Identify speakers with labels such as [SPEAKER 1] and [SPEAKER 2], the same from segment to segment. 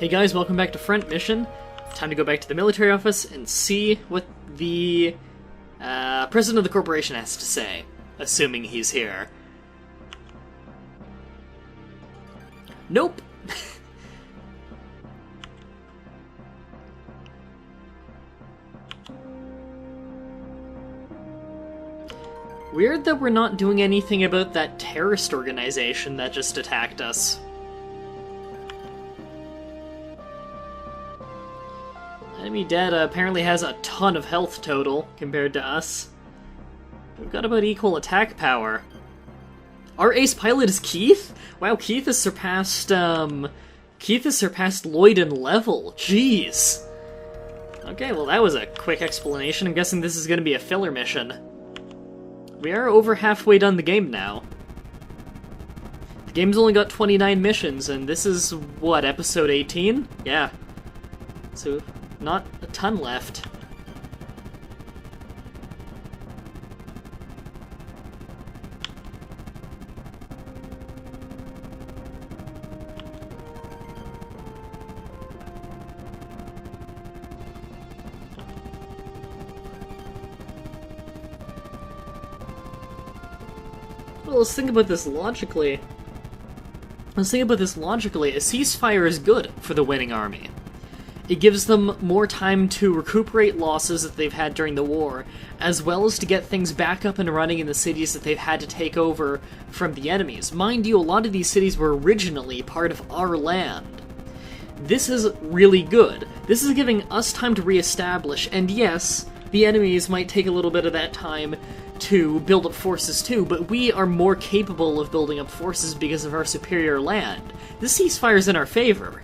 [SPEAKER 1] Hey guys, welcome back to Front Mission. Time to go back to the military office and see what the president of the corporation has to say, assuming he's here. Nope. Weird that we're not doing anything about that terrorist organization that just attacked us. Enemy data apparently has a ton of health total compared to us. We've got about equal attack power. Our ace pilot is Keith? Wow, Keith has surpassed Lloyd in level. Jeez. Okay, well that was a quick explanation. I'm guessing this is going to be a filler mission. We are over halfway done the game now. The game's only got 29 missions, and this is, what, episode 18? Yeah. So, not a ton left. Well, let's think about this logically. A ceasefire is good for the winning army. It gives them more time to recuperate losses that they've had during the war, as well as to get things back up and running in the cities that they've had to take over from the enemies. Mind you, a lot of these cities were originally part of our land. This is really good. This is giving us time to reestablish, and yes, the enemies might take a little bit of that time to build up forces too, but we are more capable of building up forces because of our superior land. This ceasefire's in our favor.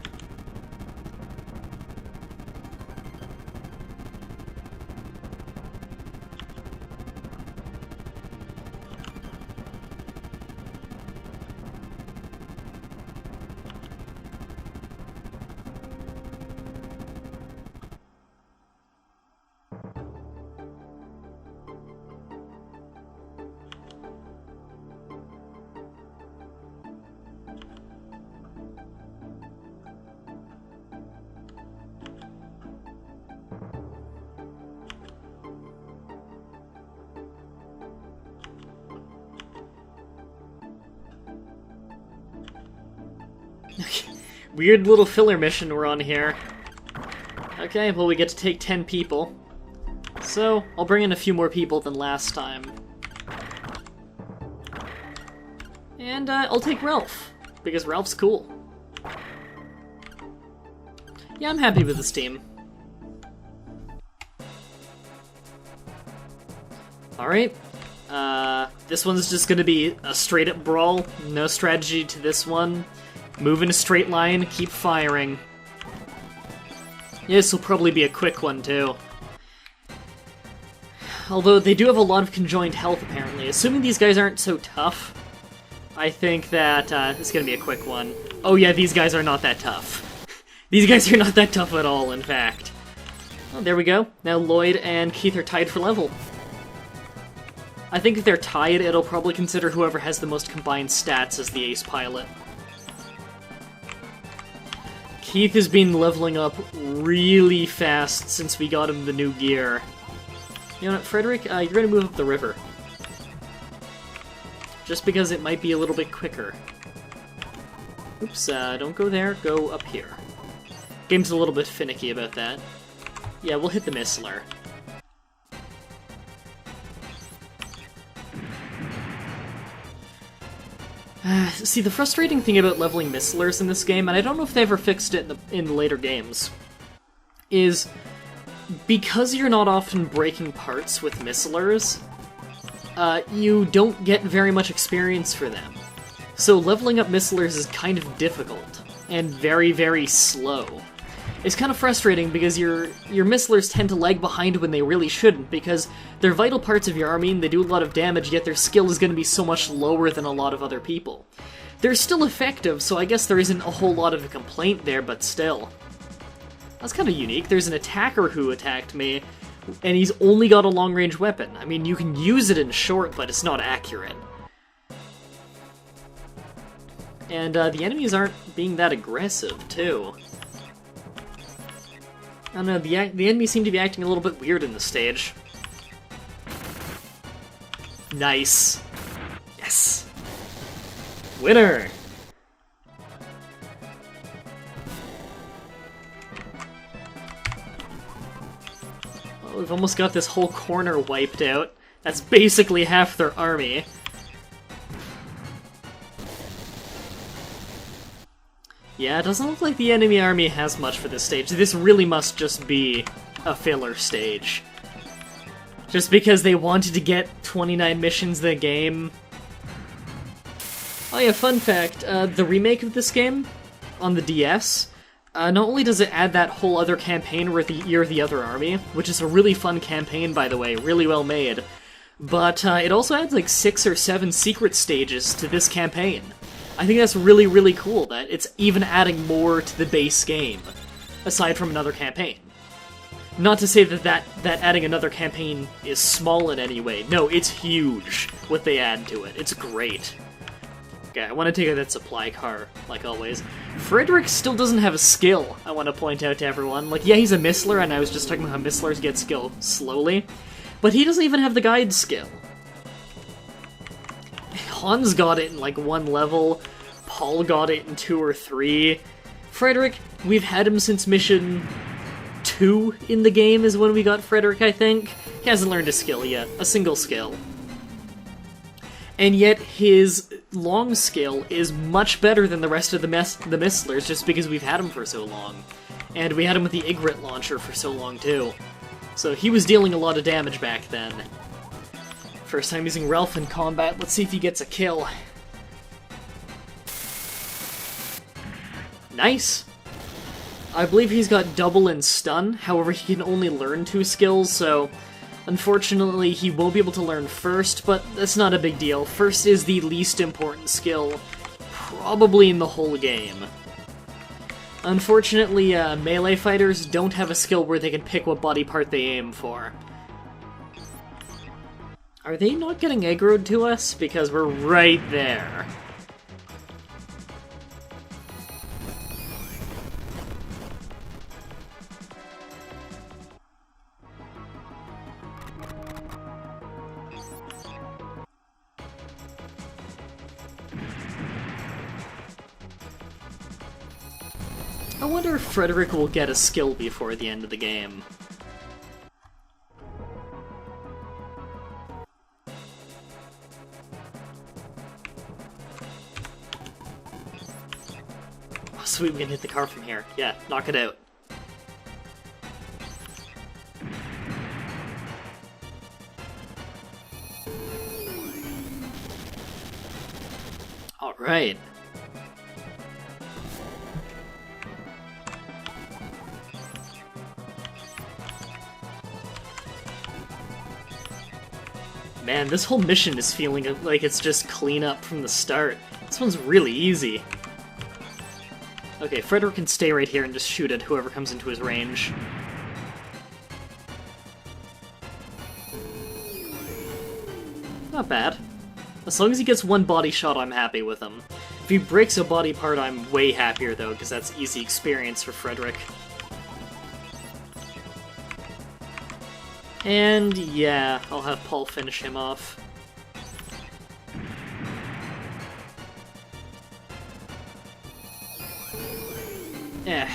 [SPEAKER 1] Weird little filler mission we're on here. Okay, well we get to take 10 people. So, I'll bring in a few more people than last time. And I'll take Ralph, because Ralph's cool. Yeah, I'm happy with this team. Alright. This one's just gonna be a straight-up brawl. No strategy to this one. Move in a straight line, keep firing. Yeah, this will probably be a quick one, too. Although, they do have a lot of conjoined health, apparently. Assuming these guys aren't so tough, I think that it's gonna be a quick one. Oh yeah, these guys are not that tough. These guys are not that tough at all, in fact. Oh, there we go. Now Lloyd and Keith are tied for level. I think if they're tied, it'll probably consider whoever has the most combined stats as the ace pilot. Keith has been leveling up really fast since we got him the new gear. You know what, Frederick, you're gonna move up the river. Just because it might be a little bit quicker. Oops, don't go there, go up here. Game's a little bit finicky about that. Yeah, we'll hit the missiler. See, the frustrating thing about leveling missilers in this game, and I don't know if they ever fixed it in the later games, is because you're not often breaking parts with missilers, you don't get very much experience for them. So leveling up missilers is kind of difficult, and very, very slow. It's kind of frustrating because your missilers tend to lag behind when they really shouldn't, because they're vital parts of your army and they do a lot of damage, yet their skill is going to be so much lower than a lot of other people. They're still effective, so I guess there isn't a whole lot of a complaint there, but still. That's kind of unique. There's an attacker who attacked me, and he's only got a long-range weapon. I mean, you can use it in short, but it's not accurate. And the enemies aren't being that aggressive, too. I don't know, the enemies seem to be acting a little bit weird in this stage. Nice. Yes. Winner! Well, we've almost got this whole corner wiped out. That's basically half their army. Yeah, it doesn't look like the enemy army has much for this stage. This really must just be a filler stage. Just because they wanted to get 29 missions in the game. Oh yeah, fun fact, the remake of this game on the DS, not only does it add that whole other campaign where you're the other army, which is a really fun campaign, by the way, really well made, but it also adds like 6 or 7 secret stages to this campaign. I think that's really, really cool that it's even adding more to the base game, aside from another campaign. Not to say that adding another campaign is small in any way. No, it's huge, what they add to it. It's great. Okay, I want to take out that supply car, like always. Frederick still doesn't have a skill, I want to point out to everyone. Like, yeah, he's a Missler, and I was just talking about how Misslers get skill slowly, but he doesn't even have the guide skill. Hans got it in like 1 level, Paul got it in 2 or 3. Frederick, we've had him since mission 2 in the game is when we got Frederick, I think. He hasn't learned a skill yet, a single skill. And yet his long skill is much better than the rest of the Misslers just because we've had him for so long. And we had him with the Igrit launcher for so long too. So he was dealing a lot of damage back then. First time using Ralph in combat, let's see if he gets a kill. Nice! I believe he's got double and stun, however he can only learn 2 skills, so unfortunately he won't be able to learn first, but that's not a big deal. First is the least important skill, probably in the whole game. Unfortunately, melee fighters don't have a skill where they can pick what body part they aim for. Are they not getting aggroed to us? Because we're right there. I wonder if Frederick will get a skill before the end of the game. Oh, sweet, we can hit the car from here. Yeah, knock it out. Alright. Man, this whole mission is feeling like it's just clean up from the start. This one's really easy. Okay, Frederick can stay right here and just shoot at whoever comes into his range. Not bad. As long as he gets 1 body shot, I'm happy with him. If he breaks a body part, I'm way happier, though, because that's easy experience for Frederick. And yeah, I'll have Paul finish him off. Eh.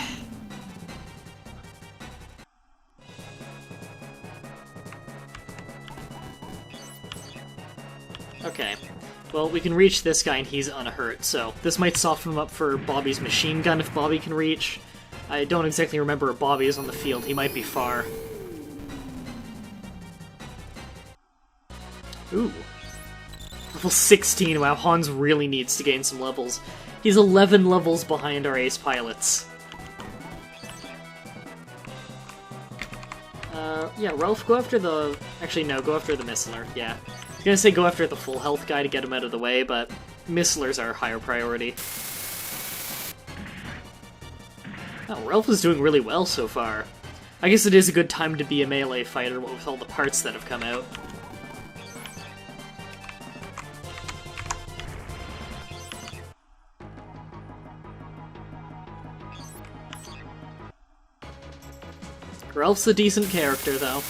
[SPEAKER 1] Okay. Well, we can reach this guy and he's unhurt, so this might soften him up for Bobby's machine gun if Bobby can reach. I don't exactly remember if Bobby is on the field, he might be far. Ooh. Level 16, wow, Hans really needs to gain some levels. He's 11 levels behind our ace pilots. Yeah, Ralph, go after the... Actually, no, go after the Missler, yeah. I was gonna say go after the full health guy to get him out of the way, but Misslers are higher priority. Oh, Ralph is doing really well so far. I guess it is a good time to be a melee fighter with all the parts that have come out. Ralph's a decent character, though.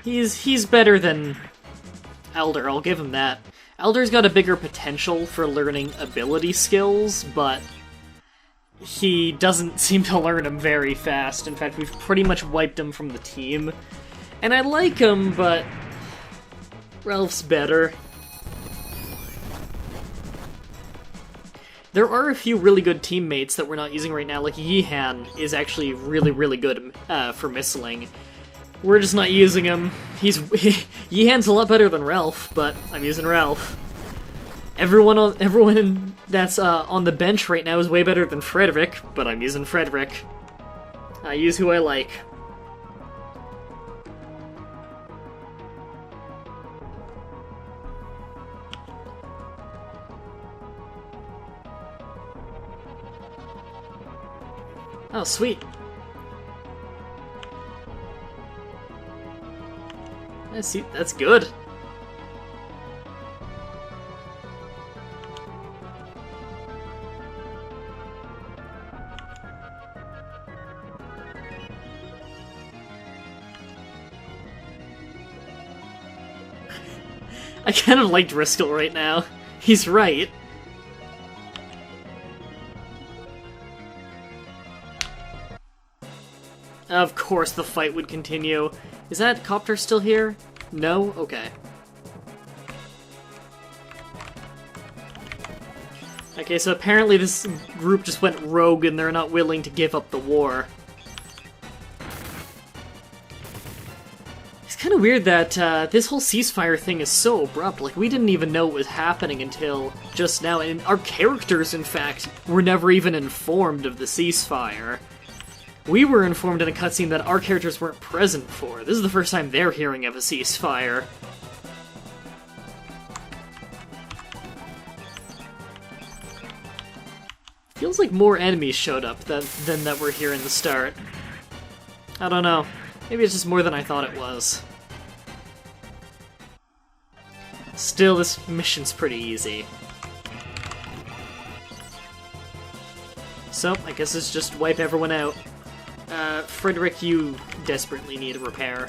[SPEAKER 1] He's better than Elder, I'll give him that. Elder's got a bigger potential for learning ability skills, but he doesn't seem to learn them very fast. In fact, we've pretty much wiped him from the team. And I like him, but Ralph's better. There are a few really good teammates that we're not using right now, like Yihan is actually really, really good for missiling. We're just not using him. Yihan's a lot better than Ralph, but I'm using Ralph. Everyone that's on the bench right now is way better than Frederick, but I'm using Frederick. I use who I like. Oh, sweet. See, that's good. I kind of like Driscoll right now. He's right. Of course the fight would continue. Is that copter still here? No? Okay. Okay, so apparently this group just went rogue and they're not willing to give up the war. It's kind of weird that this whole ceasefire thing is so abrupt. Like, we didn't even know it was happening until just now, and our characters, in fact, were never even informed of the ceasefire. We were informed in a cutscene that our characters weren't present for. This is the first time they're hearing of a ceasefire. Feels like more enemies showed up than that were here in the start. I don't know. Maybe it's just more than I thought it was. Still, this mission's pretty easy. So, I guess it's just wipe everyone out. Frederick, you desperately need a repair.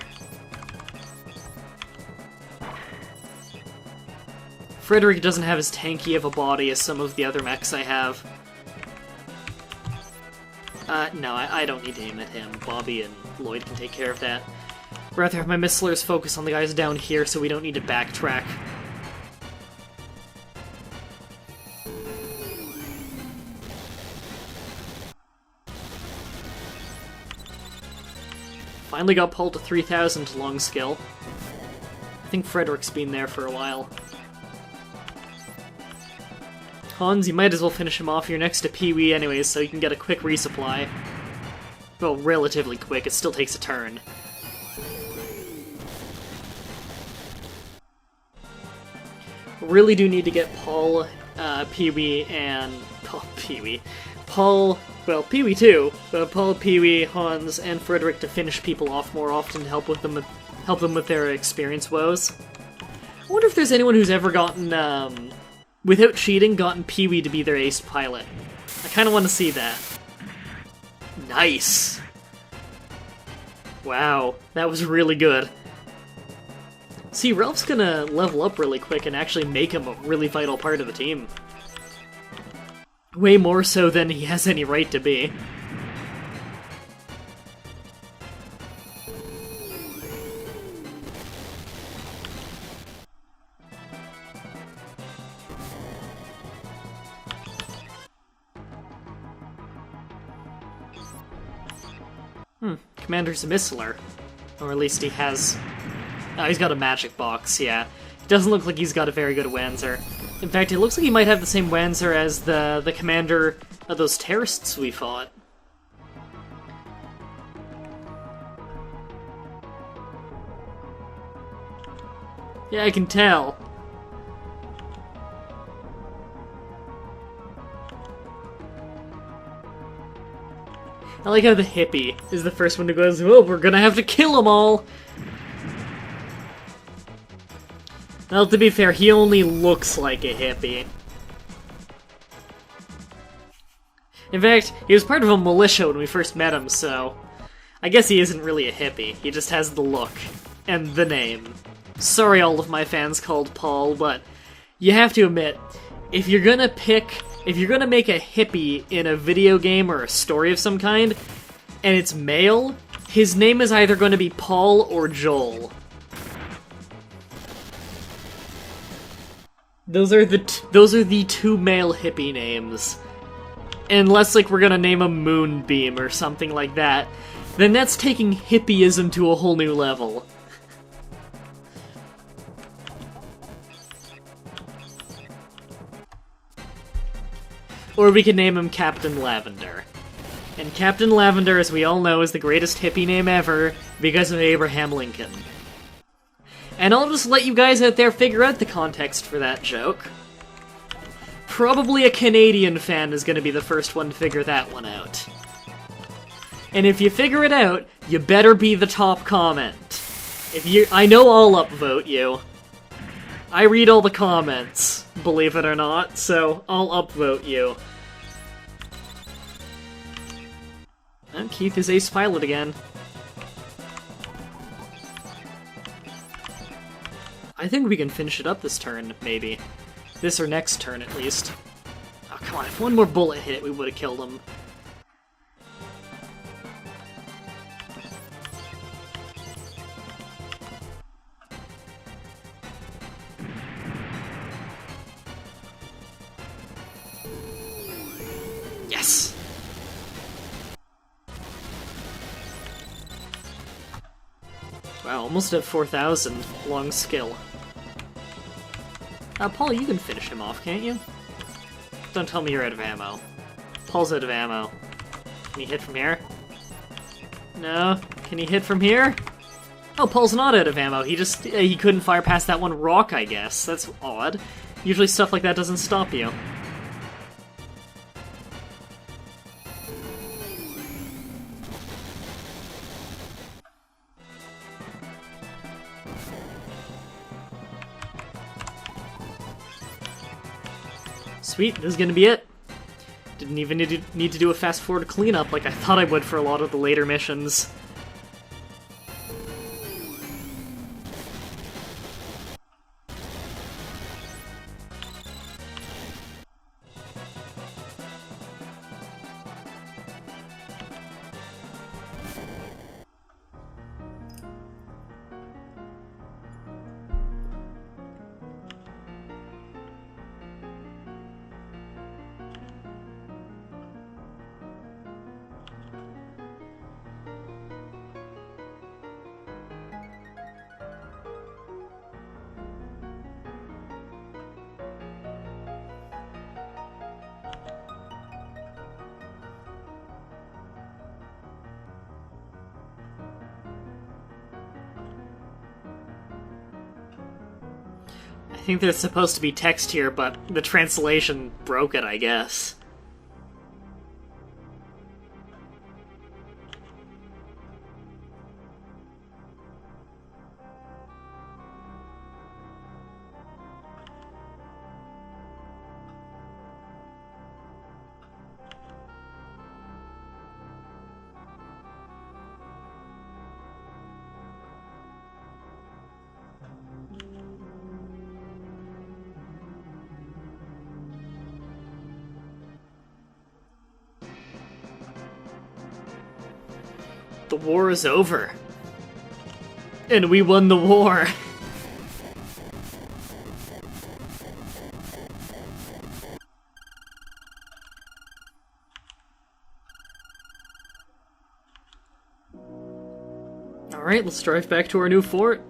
[SPEAKER 1] Frederick doesn't have as tanky of a body as some of the other mechs I have. No, I don't need to aim at him. Bobby and Lloyd can take care of that. Rather have my missilers focus on the guys down here so we don't need to backtrack. Finally got pulled to 3,000 long skill. I think Frederick's been there for a while. Hans, you might as well finish him off. You're next to Pee-wee anyways, so you can get a quick resupply. Well, relatively quick. It still takes a turn. Really do need to get Paul, Pee-wee, and... Well, Pee-wee too, but Paul, Pee-wee, Hans, and Frederick to finish people off more often to help them with their experience woes. I wonder if there's anyone who's ever gotten, without cheating, gotten Pee-wee to be their ace pilot. I kind of want to see that. Nice! Wow, that was really good. See, Ralph's gonna level up really quick and actually make him a really vital part of the team. Way more so than he has any right to be. Commander's a missiler. Or at least he has... Oh, he's got a magic box, yeah. It doesn't look like he's got a very good Wanzer. In fact, it looks like he might have the same Wanzer as the commander of those terrorists we fought. Yeah, I can tell. I like how the hippie is the first one who goes, "Oh, we're gonna have to kill them all!" Well, to be fair, he only looks like a hippie. In fact, he was part of a militia when we first met him, so... I guess he isn't really a hippie. He just has the look. And the name. Sorry all of my fans called Paul, but... You have to admit, if you're gonna make a hippie in a video game or a story of some kind, and it's male, his name is either going to be Paul or Joel. Those are the two male hippie names. Unless, like, we're gonna name him Moonbeam or something like that, then that's taking hippieism to a whole new level. Or we could name him Captain Lavender. And Captain Lavender, as we all know, is the greatest hippie name ever because of Abraham Lincoln. And I'll just let you guys out there figure out the context for that joke. Probably a Canadian fan is going to be the first one to figure that one out. And if you figure it out, you better be the top comment. I know I'll upvote you. I read all the comments, believe it or not, so I'll upvote you. And Keith is ace pilot again. I think we can finish it up this turn, maybe. This or next turn, at least. Oh, come on, if one more bullet hit, we would have killed him. Yes! Wow, almost at 4,000. Long skill. Paul, you can finish him off, can't you? Don't tell me you're out of ammo. Paul's out of ammo. Can he hit from here? No. Can he hit from here? Oh, Paul's not out of ammo. He couldn't fire past that one rock, I guess. That's odd. Usually stuff like that doesn't stop you. Sweet, this is gonna be it. Didn't even need to do a fast forward cleanup like I thought I would for a lot of the later missions. I think there's supposed to be text here, but the translation broke it, I guess. The war is over. And we won the war. Alright, let's drive back to our new fort.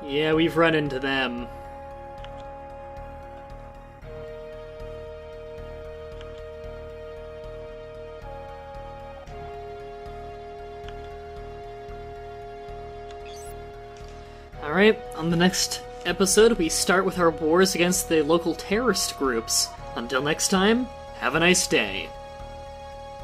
[SPEAKER 1] Yeah, we've run into them. Alright, on the next episode we start with our wars against the local terrorist groups, Until next time, have a nice day.